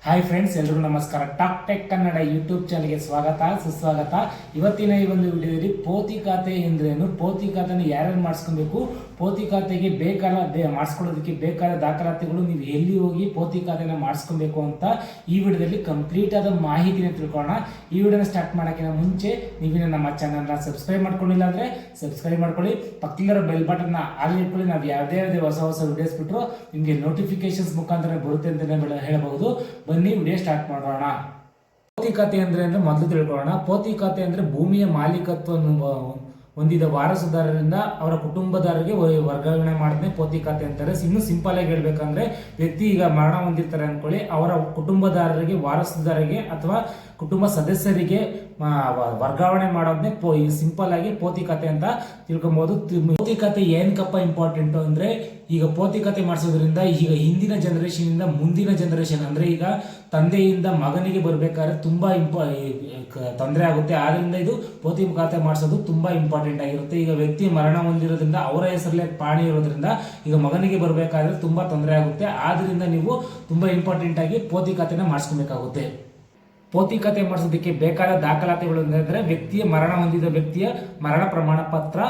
Hi friends, ಎಲ್ರಿಗೂ ನಮಸ್ಕಾರ. Talk tech Kannada YouTube ಚಾನಲ್ಗೆ ಸ್ವಾಗತ ಸುಸ್ವಾಗತ. ಇವತ್ತಿನ ಈ ಒಂದು ವಿಡಿಯೋದಲ್ಲಿ ಪೋತಿ ಖಾತೆ ಎಂದ್ರೇನು, ಪೋತಿ ಖಾತೆನ ಯಾರ್ಯಾರು ಮಾಡಿಸ್ಕೊಬೇಕು, ಪೋತಿ ಖಾತೆಗೆ ಮಾಡಿಸ್ಕೊಳ್ಳೋದಕ್ಕೆ ಬೇಕಾದ ದಾಖಲಾತಿಗಳು, ನೀವು ಎಲ್ಲಿ ಹೋಗಿ ಪೋತಿ ಖಾತೆನ ಮಾಡಿಸ್ಕೊಬೇಕು ಅಂತ ಈ ವಿಡಿಯೋದಲ್ಲಿ ಕಂಪ್ಲೀಟ್ ಆದ ಮಾಹಿತಿನ ತಿಳ್ಕೊಳ್ಳೋಣ. ಈ ವಿಡಿಯೋನ ಸ್ಟಾರ್ಟ್ ಮಾಡೋಕ್ಕಿಂತ ಮುಂಚೆ ನೀವೇನು ನಮ್ಮ ಚಾನಲ್ನ ಸಬ್ಸ್ಕ್ರೈಬ್ ಮಾಡ್ಕೊಂಡಿಲ್ಲ ಅಂದರೆ ಸಬ್ಸ್ಕ್ರೈಬ್ ಮಾಡ್ಕೊಳ್ಳಿ, ಪಕ್ಕದಲ್ಲಿರೋ ಬೆಲ್ ಬಟನ್ನ ಆಲ್ ಇಟ್ಕೊಳ್ಳಿ. ನಾವು ಯಾವುದೇ ಹೊಸ ವಿಡಿಯೋಸ್ ಬಿಟ್ಟರು ನಿಮಗೆ ನೋಟಿಫಿಕೇಶನ್ಸ್ ಮುಖಾಂತರ ಬರುತ್ತೆ ಅಂತಲೇ ಹೇಳಬಹುದು. ಬನ್ನಿ ವಿಡಿಯೋ ಸ್ಟಾರ್ಟ್ ಮಾಡೋಣ. ಪೋತಿ ಖಾತೆ ಅಂದ್ರೆ ಮೊದಲು ತಿಳ್ಕೊಳ್ಳೋಣ. ಪೋತಿ ಖಾತೆ ಅಂದ್ರೆ ಭೂಮಿಯ ಮಾಲೀಕತ್ವವನ್ನು ಹೊಂದಿದ ವಾರಸುದಾರರಿಂದ ಅವರ ಕುಟುಂಬದಾರರಿಗೆ ವರ್ಗಾವಣೆ ಮಾಡಿದ್ರೆ ಪೋತಿ ಖಾತೆ ಅಂತಾರೆ. ಇನ್ನು ಸಿಂಪಲ್ ಆಗಿ ಹೇಳ್ಬೇಕಂದ್ರೆ, ವ್ಯಕ್ತಿ ಈಗ ಮರಣ ಹೊಂದಿರ್ತಾರೆ ಅನ್ಕೊಳ್ಳಿ, ಅವರ ಕುಟುಂಬದಾರರಿಗೆ, ವಾರಸುದಾರರಿಗೆ ಅಥವಾ ಕುಟುಂಬ ಸದಸ್ಯರಿಗೆ ವರ್ಗಾವಣೆ ಮಾಡೋದನ್ನೇ ಸಿಂಪಲ್ ಆಗಿ ಪೋತಿ ಖಾತೆ ಅಂತ ತಿಳ್ಕೊಬಹುದು. ಪೋತಿ ಖಾತೆ ಏನಕ್ಕಪ್ಪ ಇಂಪಾರ್ಟೆಂಟ್ ಅಂದ್ರೆ, ಈಗ ಪೋತಿ ಖಾತೆ ಮಾಡಿಸೋದ್ರಿಂದ ಈಗ ಹಿಂದಿನ ಜನರೇಷನ್ ಇಂದ ಮುಂದಿನ ಜನರೇಷನ್ ಅಂದ್ರೆ ಈಗ ತಂದೆಯಿಂದ ಮಗನಿಗೆ ಬರ್ಬೇಕಾದ್ರೆ ತುಂಬಾ ತೊಂದರೆ ಆಗುತ್ತೆ. ಆದ್ರಿಂದ ಇದು ಪೋತಿ ಖಾತೆ ಮಾಡಿಸೋದು ತುಂಬಾ ಇಂಪಾರ್ಟೆಂಟ್ ಆಗಿರುತ್ತೆ. ಈಗ ವ್ಯಕ್ತಿ ಮರಣ ಹೊಂದಿರೋದ್ರಿಂದ ಅವರ ಹೆಸರಲ್ಲೇ ಪಾಣಿ ಇರೋದ್ರಿಂದ ಈಗ ಮಗನಿಗೆ ಬರಬೇಕಾದ್ರೆ ತುಂಬಾ ತೊಂದರೆ ಆಗುತ್ತೆ. ಆದ್ರಿಂದ ನೀವು ತುಂಬಾ ಇಂಪಾರ್ಟೆಂಟ್ ಆಗಿ ಪೋತಿ ಖಾತೆನ ಮಾಡಿಸ್ಕೊಬೇಕಾಗುತ್ತೆ. ಪೋತಿ ಖಾತೆ ಮಾಡಿಸೋದಕ್ಕೆ ಬೇಕಾದ ದಾಖಲಾತಿಗಳು ಅಂದರೆ, ವ್ಯಕ್ತಿಯ ಮರಣ ಹೊಂದಿದ ವ್ಯಕ್ತಿಯ ಮರಣ ಪ್ರಮಾಣ ಪತ್ರ,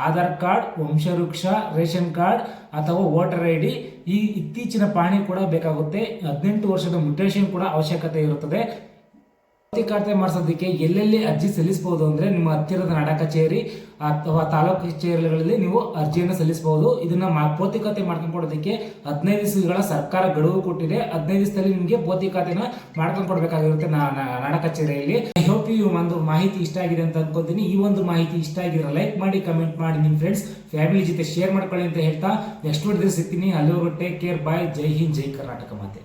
ಆಧಾರ್ ಕಾರ್ಡ್, ವಂಶವೃಕ್ಷ, ರೇಷನ್ ಕಾರ್ಡ್ ಅಥವಾ ವೋಟರ್ ಐಡಿ, ಈ ಇತ್ತೀಚಿನ ಪಾಣಿ ಕೂಡ ಬೇಕಾಗುತ್ತೆ. 18 ವರ್ಷದ ಮ್ಯುಟೇಷನ್ ಕೂಡ ಅವಶ್ಯಕತೆ ಇರುತ್ತದೆ. ಪೋತಿ ಖಾತೆ ಮಾಡಿಸೋದಕ್ಕೆ ಎಲ್ಲೆಲ್ಲಿ ಅರ್ಜಿ ಸಲ್ಲಿಸಬಹುದು ಅಂದ್ರೆ, ನಿಮ್ಮ ಹತ್ತಿರದ ನಾಡ ಕಚೇರಿ ಅಥವಾ ತಾಲೂಕು ಕಚೇರಿಗಳಲ್ಲಿ ನೀವು ಅರ್ಜಿಯನ್ನು ಸಲ್ಲಿಸಬಹುದು. ಇದನ್ನ ಪೋತಿ ಖಾತೆ ಮಾಡ್ಕೊಂಡ್ಕೊಡೋದಕ್ಕೆ 15 ದಿವಸಗಳ ಸರ್ಕಾರ ಗಡುವು ಕೊಟ್ಟಿದೆ. 15 ದಿವಸದಲ್ಲಿ ನಿಮಗೆ ಪೋತಿ ಖಾತೆನ ಮಾಡ್ಕೊಂಡು ಕೊಡಬೇಕಾಗಿರುತ್ತೆ ನಾಡ ಕಚೇರಿಯಲ್ಲಿ. ಐ ಹೋಪ್ ಈ ಒಂದು ಮಾಹಿತಿ ಇಷ್ಟ ಆಗಿದೆ ಅಂತ ಅನ್ಕೋತೀನಿ. ಈ ಒಂದು ಮಾಹಿತಿ ಇಷ್ಟ ಆಗಿರೋ ಲೈಕ್ ಮಾಡಿ, ಕಮೆಂಟ್ ಮಾಡಿ, ನಿಮ್ಮ ಫ್ರೆಂಡ್ಸ್ ಫ್ಯಾಮಿಲಿ ಜೊತೆ ಶೇರ್ ಮಾಡ್ಕೊಳ್ಳಿ ಅಂತ ಹೇಳ್ತಾ ನೆಕ್ಸ್ಟ್ ವಿಡಿಯೋದಲ್ಲಿ ಸಿಗ್ತೀನಿ. ಅಲ್ಲಿವರೆಗೂ ಟೇಕ್ ಕೇರ್, ಬಾಯ್. ಜೈ ಹಿಂದ್, ಜೈ ಕರ್ನಾಟಕ ಮಾತೆ.